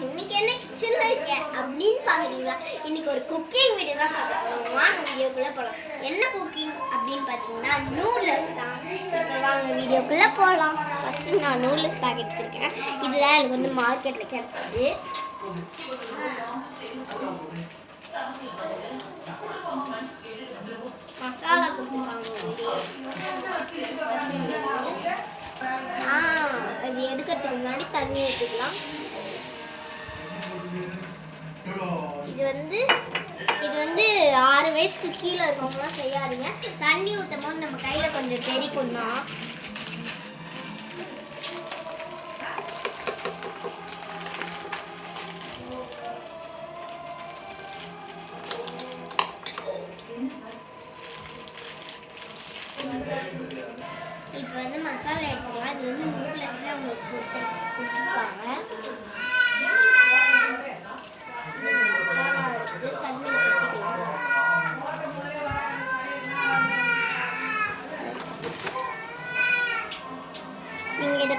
இன்னைக்கு என்ன கிச்சன்ல இருக்க அப்படின்னு பாக்குறீங்களா? இன்னைக்கு ஒரு குக்கிங் வீடியோ தான் பார்க்கலாம். வாங்க வீடியோக்குள்ள போலாம். என்ன குக்கிங் அப்படின்னு பாத்தீங்கன்னா நூடுல்ஸ் தான். இப்போ வாங்க வீடியோக்குள்ள போலாம். ஃபர்ஸ்ட் நான் நூடுல்ஸ் பேக்கெட் எடுத்துருக்கேன். இதுல எனக்கு வந்து மார்க்கெட்ல கிடைச்சது. மசாலா கொடுத்துருக்காங்க. அது எடுக்கிறதுக்கு முன்னாடி தண்ணி ஊற்றிக்கலாம். இது வந்து 6 வயசுக்கு கீழே இருக்கவங்களாம் செய்யாதீங்க. தண்ணி ஊற்றும் போது நம்ம கையில கொஞ்சம் தெரிக்கும் தான். இப்போ வந்து மசாலா எடுத்துக்கலாம். இது வந்து நூடுல்ஸ்ல உங்களுக்கு கொடுத்துருப்பாங்க. மசாலா எடுத்து தண்ணி ஊற்றிக்கலாம்.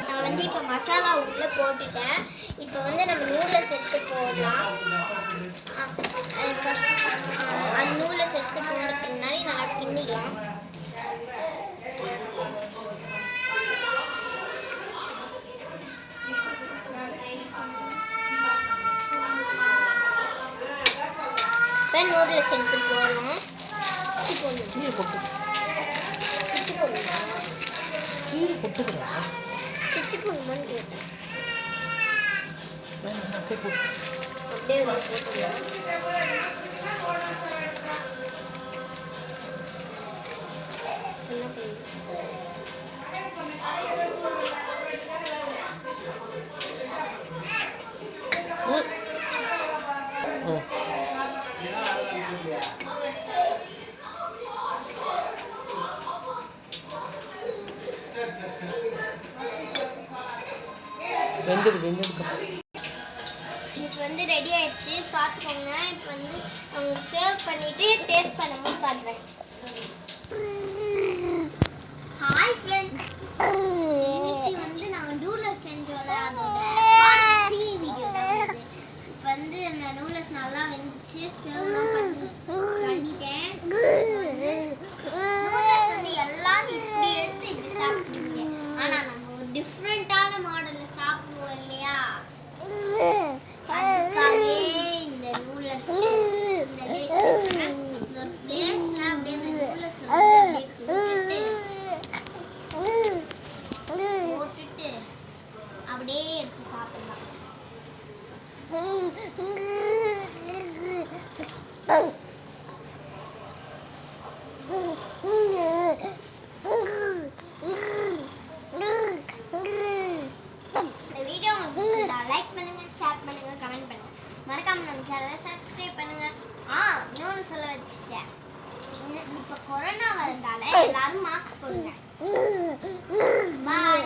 நான் வந்து இப்போ மசாலா உள்ள போட்டுட்டேன். இப்போ வந்து நம்ம நூடுல்ஸ் எடுத்து போடலாம். அந்த நூடுல்ஸ் எடுத்து போடுறதுக்கு முன்னாடி நல்லா கிண்டிக்கலாம். நூடுல்ஸ் எடுத்து போடலாம். பிச்சு போடணுமான்னு கேட்டேன். அப்படியே போட்டுக்கலாம். இப்போ வந்து ரெடி ஆயிடுச்சு, பார்த்துக்கோங்க. இப்போ வந்து அவங்க சேவ் பண்ணிட்டு டேஸ்ட் பண்ணும்போது காட்டுறேன். ஹாய் ஃப்ரெண்ட்ஸ், இன்னைக்கு வந்து நாங்கள் நூடுல்ஸ் செஞ்சோம்ல, அதோட பார்ட் 3 வீடியோ தான் இது. இப்போ வந்து அந்த நூடுல்ஸ் நல்லா வெந்துச்சு, சேவ்லாம் பண்ணிட்டேன். நூடுல்ஸ் வந்து எல்லாரும் இப்படி எடுத்து இப்படி சாப்பிடுவீங்க. ஆனால் நம்ம ஒரு டிஃப்ரெண்டான மாடலில் சாப்பிடுவோம் இல்லையா? அதுக்காகவே இந்த நூடுல்ஸ் இந்த டேஸ்ட்ல அப்படியே அந்த நூடுல்ஸ் போட்டுட்டு அப்படியே எடுத்து சாப்பிடலாம். இந்த வீடியோ உங்களுக்கு லைக் பண்ணுங்க, ஷேர் பண்ணுங்க, கமெண்ட் பண்ணுங்க. மறக்காம நம்ம சேனலை சப்ஸ்கிரைப் பண்ணுங்க. இன்னொன்னு சொல்ல வச்சுட்டேன். இப்போ கொரோனா வரதால எல்லாரும் மாஸ்க் போடுங்க. பாய்.